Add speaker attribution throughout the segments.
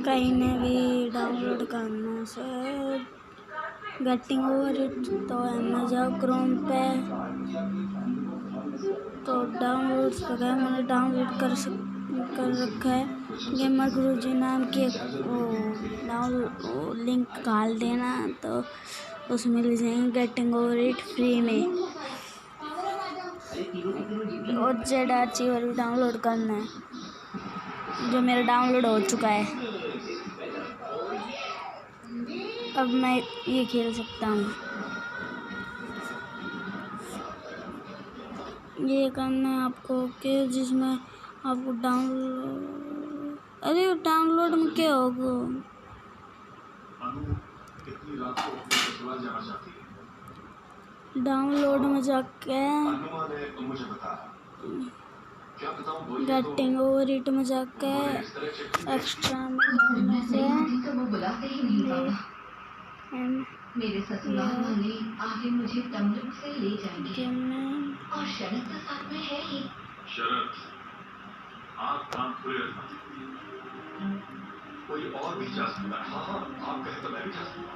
Speaker 1: कहीं में भी डाउनलोड करना से गेटिंग ओवर इट, तो मैं जाओ क्रोम पे, तो डाउनलोड्स पे गए, मैंने डाउनलोड कर रखा है गेमर गुरुजी नाम की वो लिंक डाल देना, तो उसमें ले जाएंगे गेटिंग ओवर इट फ्री में। और जेड आर्चिवर भी डाउनलोड करना है, जो मेरा डाउनलोड हो चुका है। अब मैं ये खेल सकता हूँ। ये करना है आपको कि जिसमें आपको डाउनलोड, अरे डाउनलोड में क्या होगा, डाउनलोड में जाके गेटिंग ओवर इट में जाके एक्स्ट्रा में करने से
Speaker 2: मेरे ससुराल वाले आगे मुझे तमलुक से ले जाएंगे और शरत तो साथ में है ही।
Speaker 3: शरत, आप काम खुले रखना, कोई और भी जा सकता है। हाँ, आप कहे तो मैं भी जा सकता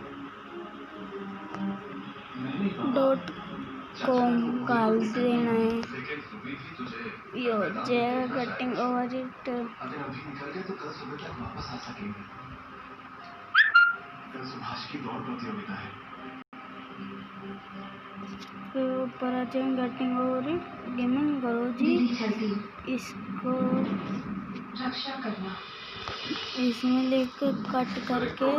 Speaker 1: .com डाल देना है, यो जे गेटिंग ओवर इट।
Speaker 3: अगर अभी निकल गए तो कल सुबह तक वापस आ सकेंगे। कल सुभाष की दौड़ प्रतियोगिता है।
Speaker 1: फिर ऊपर आ जाए गेटिंग ओवर इट गेमिंग गुरुजी, इसको
Speaker 2: रक्षा करना,
Speaker 1: इसमें लेकर कट करके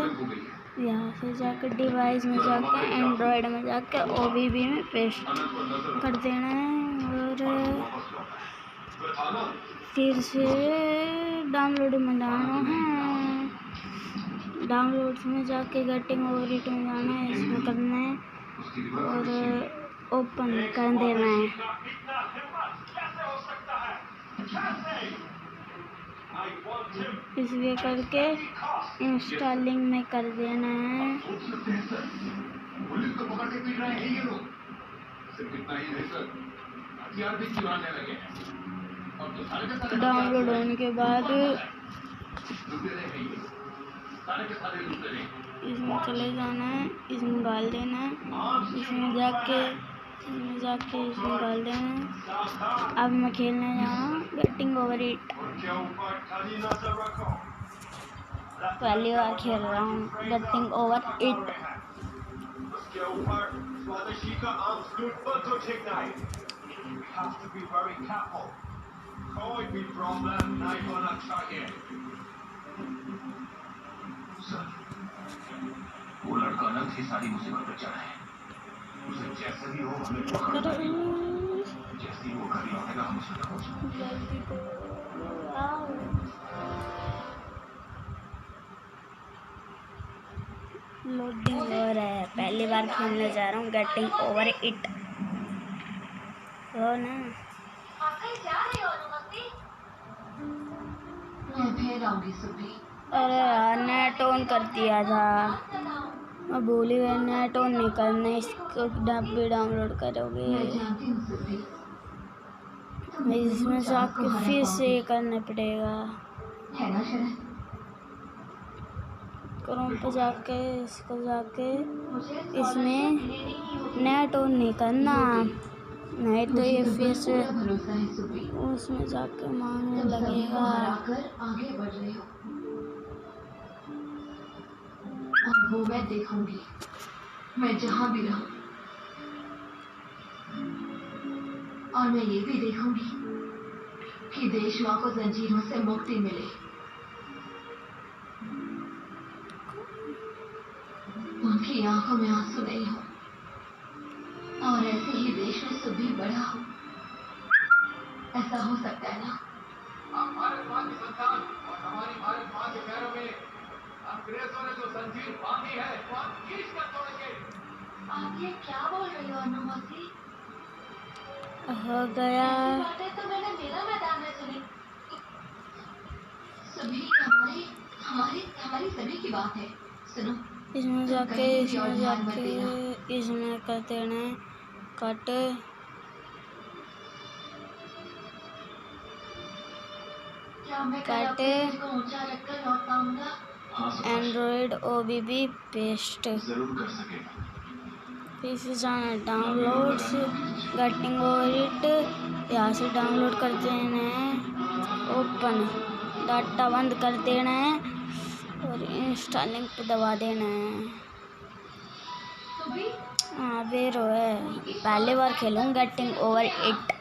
Speaker 1: यहाँ से जाकर डिवाइस में जाकर एंड्रॉयड में जाकर OBB में पेस्ट कर देना है, और फिर से डाउनलोड में जाना है, डाउनलोड्स में जाके गेटिंग ओवर इट में जाना है, इसमें करना है और ओपन कर देना है। इसलिए करके इंस्टॉलिंग में कर देना है। डाउनलोड होने के बाद इसमें चले जाना है, इसमें डाल देना है, इसमें जाके इसमें डाल देना है। अब मैं खेलने जा रहा हूँ गेटिंग ओवर इट, पहली बार खेल रहा हूँ गेटिंग ओवर इट।
Speaker 3: कोई भी प्रॉब्लम नहीं होना चाहिए। सर, वो लड़का अलग से सारी मुसीबत पर चढ़ा है, उसे जैसे भी हो हमें पकड़ना है। जैसे ही वो घर लौटेगा हम उसे खोजेंगे।
Speaker 1: लोडिंग हो रहा है, पहली बार खेलने जा रहा हूँ गेटिंग ओवर इट। हो ना,
Speaker 2: मैं फिर आऊंगी सुबह।
Speaker 1: अरे यार नेट ऑन कर दिया था, मैं भूल ही गई नेट ऑन नहीं करना, इसको भी डाउनलोड करोगे इसमें से आपको फिर से करना पड़ेगा। क्रोम पे जाके इसको जाके इसमें नेट ऑन नहीं करना, नहीं तो ये फिर से उसमें जाके मांगने लगेगा।
Speaker 2: आगे बढ़ रहे हो और वो मैं देखूंगी, मैं जहां भी रहूं, और मैं ये भी देखूंगी कि देश माँ को जंजीरों से मुक्ति मिले। उनकी आंखों में आंसू नहीं हो, और ऐसे ही देश में सुबह बड़ा हो। ऐसा हो सकता है ना?
Speaker 3: भारत माँ की संतान और हमारी भारत माँ के पैरों में अंग्रेजों ने जो जंजीर बांधी है वो आप खींच कर तोड़ेंगे।
Speaker 2: आप ये क्या बोल रही हो अनुमति?
Speaker 1: हो गया,
Speaker 2: बातें तो मैंने मेरा मैदान में सुनी। सभी हमारी हमारी हमारी सभी की बात है। सुनो,
Speaker 1: इसमें जाके इसमें कर देना है कट।
Speaker 2: क्या मैं कल अपने दिल को ऊंचा रखकर लौट पाऊंगा?
Speaker 3: हाँ सर
Speaker 1: एंड्रॉयड OBB पेस्ट।
Speaker 3: जरूर कर सकेगा।
Speaker 1: फिर से जाना डाउनलोड्स, गेटिंग ओवर इट, यहाँ से डाउनलोड कर देना है, ओपन, डाटा बंद कर देना है और इंस्टॉलिंग पे दबा देना है। हाँ वेरो है, पहले बार खेलूँ गेटिंग ओवर इट।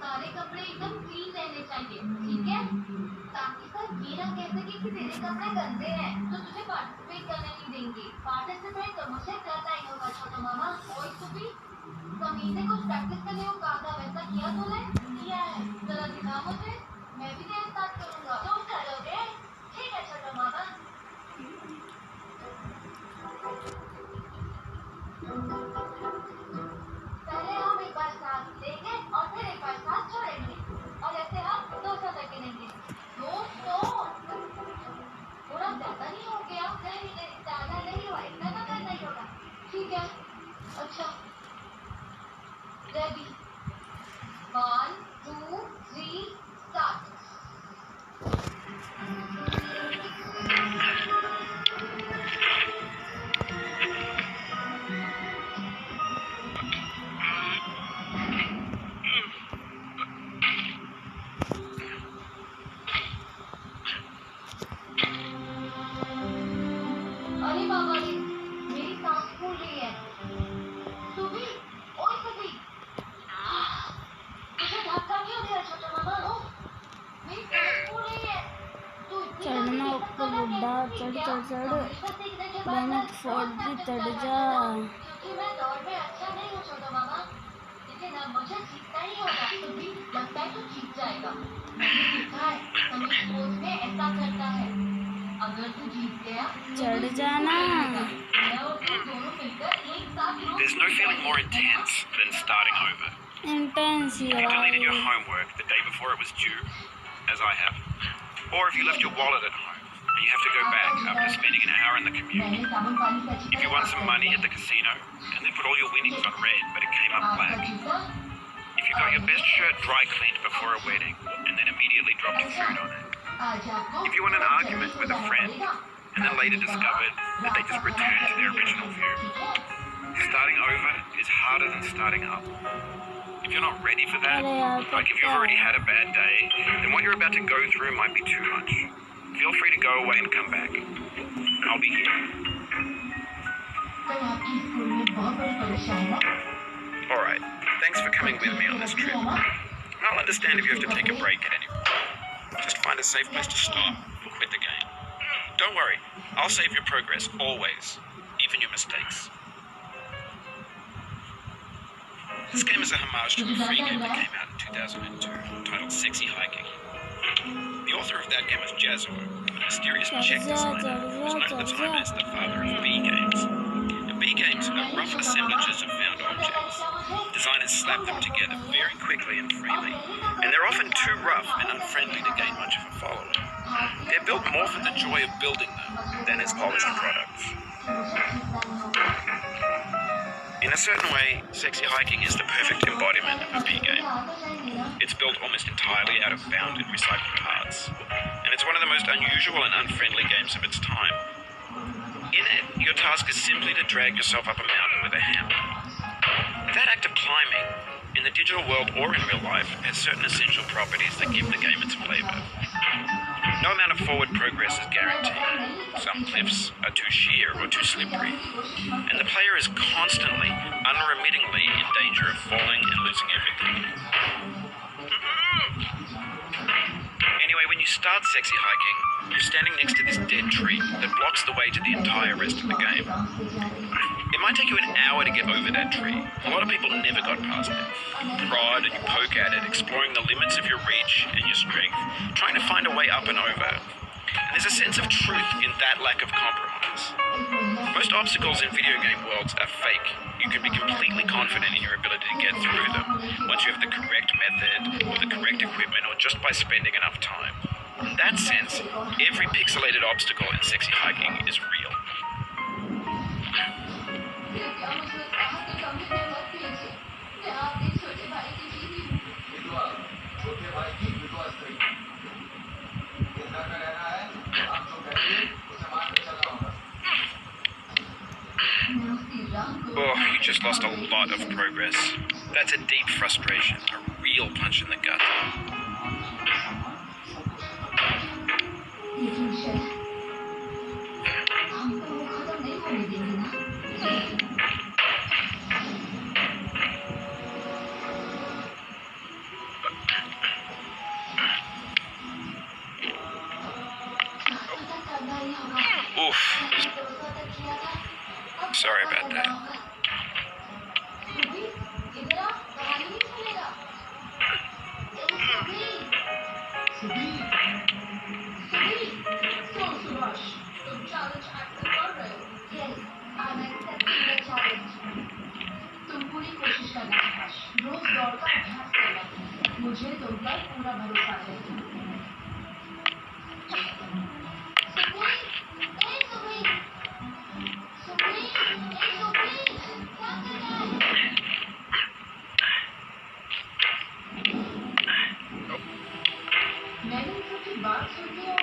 Speaker 2: सारे कपड़े एकदम क्लीन रहने चाहिए, ठीक है? ताकि सब ये ना कह सके कि तेरे कपड़े गंदे हैं तो तुझे पार्टिसिपेट करने नहीं देंगे। पार्टिसिपेट तो मुझे करना ही होगा छोटा मामा। ओए सुबी, कमीने कुछ प्रैक्टिस करने को कहा था, वैसा किया तूने? किया है। जरा दिखा मुझे, मैं भी तेरे साथ करूँगा। तुम करोगे? ठीक है छोटा मामा। पहले हम एक बार सांस लेंगे और फिर एक बार सांस छोड़ेंगे और ऐसे हम 200 तक गिनेंगे। 200 थोड़ा ज्यादा नहीं हो गया? नहीं ज्यादा नहीं हुआ, इतना तो करना ही होगा। ठीक है, अच्छा रेडी, 1 2 3 स्टार्ट। अरे बाबा रे, मेरी सांस फूल रही है। सुबी, ओए सुबी, तुझे धक्का क्यों दिया छोटा मामा? रो, मेरी सांस फूल रही है। तू इतनी
Speaker 1: चढ़ना
Speaker 2: जल्दी
Speaker 1: ऊपर
Speaker 2: कितना
Speaker 1: बुड्ढा,
Speaker 2: कैसे
Speaker 1: चढ़
Speaker 2: सीख
Speaker 1: चढ़
Speaker 2: गया?
Speaker 1: चढ़,
Speaker 2: हमेशा सीखने के बाद
Speaker 1: मेहनत
Speaker 2: प्रैक्टिस
Speaker 1: फोड़
Speaker 2: रोज
Speaker 1: दी,
Speaker 2: प्रैक्टिस
Speaker 1: चढ़
Speaker 2: करना
Speaker 1: जा।
Speaker 2: है ना, क्योंकि मैं दौड़ में अच्छा नहीं हूँ छोटा मामा, लेकिन अब मुझे जीतना ही होगा। सुबी, लगता है तू जीत जाएगा। मैंने देखा है समीर स्पोर्ट्स में ऐसा करता है। अगर तू जीत गया तो
Speaker 1: चढ़
Speaker 2: तू
Speaker 1: जाना।
Speaker 2: मैं और तू दोनों मिलकर एक साथ रोज
Speaker 4: There's no feeling more intense than starting over.
Speaker 1: Intense he
Speaker 4: If you deleted your
Speaker 1: है।
Speaker 4: homework the day before it was due, as I have, or if you left your wallet at home and you have to go back after spending an hour in the commute.
Speaker 2: मैंने साबुन पानी से अच्छी
Speaker 4: If you
Speaker 2: तरह
Speaker 4: won
Speaker 2: साफ
Speaker 4: some
Speaker 2: कर
Speaker 4: money
Speaker 2: दिया।
Speaker 4: at the casino and then put all your winnings on red but it came up
Speaker 2: आपका
Speaker 4: black.
Speaker 2: जूता
Speaker 4: If you got your best shirt dry cleaned before a wedding and then immediately dropped your food on it.
Speaker 2: आज आपको
Speaker 4: If you won an argument with a friend and then later discovered that they just returned to their original view. Starting over is harder than starting up. If you're not ready for that, like if you've already had a bad day, then what you're about to go through might be too much. Feel free to go away and come back. I'll be here.
Speaker 2: कल आपकी school में बहुत बड़ी परीक्षा है ना?
Speaker 4: Alright, thanks for coming with me on this trip. I'll understand if you have to take a break at any point. Just find a safe place to stop and quit the game. Don't worry, I'll save your progress always, even your mistakes. This game is a homage to a free game that came out in 2002, titled Sexy Hiking. The author of that game was Jazzo, a mysterious Czech designer who was known at the time as the father of B games. The B games are rough assemblages of found objects. Designers slap them together very quickly and freely, and they're often too rough and unfriendly to gain much of a following. They're built more for the joy of building them than as polished products. In a certain way, Sexy Hiking is the perfect embodiment of a B game. It's built almost entirely out of bound and recycled parts, and it's one of the most unusual and unfriendly games of its time. In it, your task is simply to drag yourself up a mountain with a hammer. That act of climbing, in the digital world or in real life, has certain essential properties that give the game its flavor. No amount of forward progress is guaranteed. Some cliffs are too sheer or too slippery, and the player is constantly, unremittingly in danger of falling and losing everything. Anyway, when you start Sexy Hiking, you're standing next to this dead tree that blocks the way to the entire rest of the game. It might take you an hour to get over that tree. A lot of people never got past it. You prod and you poke at it, exploring the limits of your reach and your strength, trying to find a way up and over. And there's a sense of truth in that lack of compromise. Most obstacles in video game worlds are fake. You can be completely confident in your ability to get through them once you have the correct method or the correct equipment or just by spending enough time. In that sense, every pixelated obstacle in Sexy Hiking is real.
Speaker 3: विधवा छोटे भाई की विधवा स्त्री
Speaker 4: lost a lot of progress. That's a deep frustration, a real punch in the gut.
Speaker 2: लेकिन chef, हम तो वो खत्म नहीं होने देंगे ना।
Speaker 4: Oof. Sorry about that.
Speaker 2: तुम पूरी कोशिश करना सुभाष, रोज दौड़ का अभ्यास करना। मुझे तुम पर पूरा भरोसा है। मैंने सबकी बात सुनी और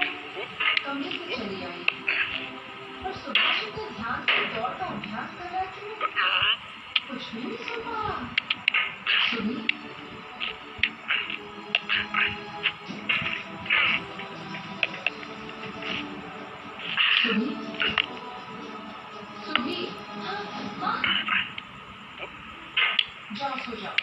Speaker 2: कमरे से चली आई, पर सुभाष इतने ध्यान से दौड़ का अभ्यास कर रहा है कि कुछ भी नहीं सुन पा। सुनी, सुनी, सुनी, हाँ, जाओ सो जाओ।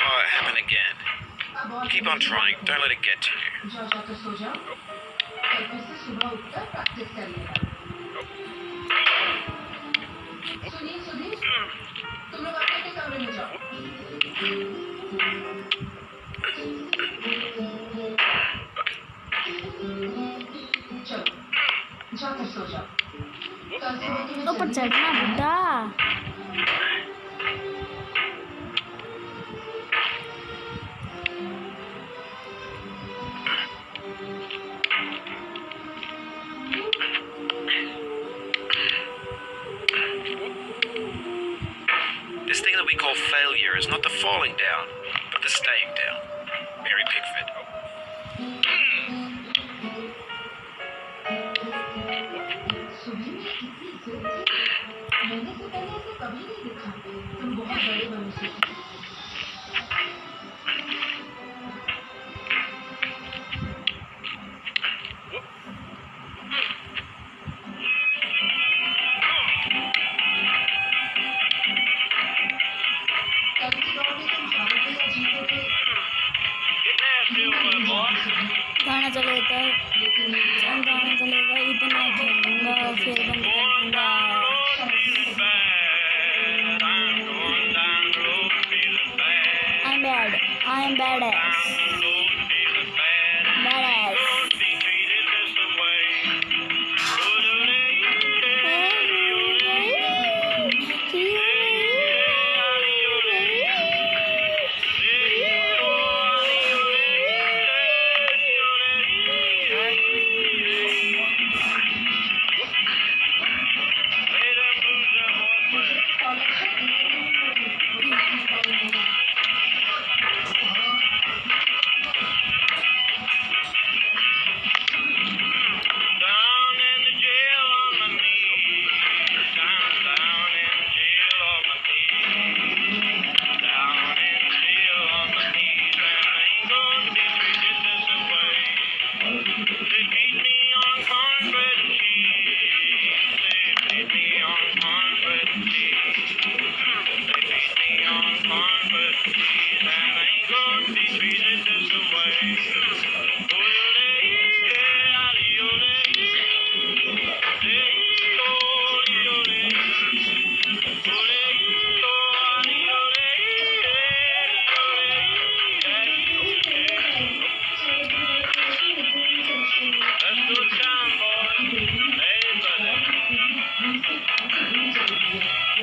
Speaker 4: Oh, it happened again. Keep on trying. Don't let it get to you.
Speaker 2: जाओ जाकर सो जाओ, कल फिर से सुबह उठकर प्रैक्टिस कर लेना। सुनिए सुनिए, तुम लोग अपने अपने कमरे में जाओ। चलो जाकर सो जाओ, कल सुबह तुम्हें
Speaker 1: तो पर चढ़ना बुड्ढा।
Speaker 4: This thing that we call failure is not the falling down, but the staying down. Mary Pickford.
Speaker 2: सुबह में इतनी जिद थी, मैंने से पहले ऐसे कभी नहीं देखा। तुम बहुत बड़े मनुष्य हो। कल की दौड़ में तुम हारोगे या जीतोगे,
Speaker 1: गाना चलेगा, गाना चलेगा, इतना खेलूंगा फिर बंद कर दूंगा। I am badass. Badass.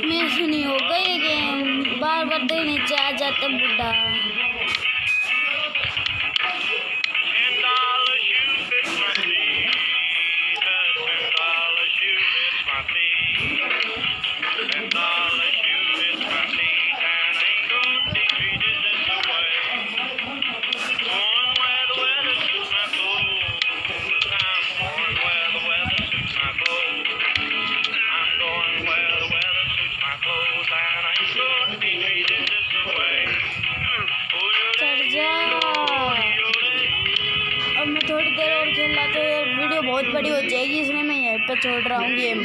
Speaker 1: Miss नहीं होगा ये गेम, बार बार तो नीचे आ जाता बुड्ढा। बहुत बड़ी हो जाएगी, इसलिए मैं यहीं पे छोड़ रहा हूँ गेम।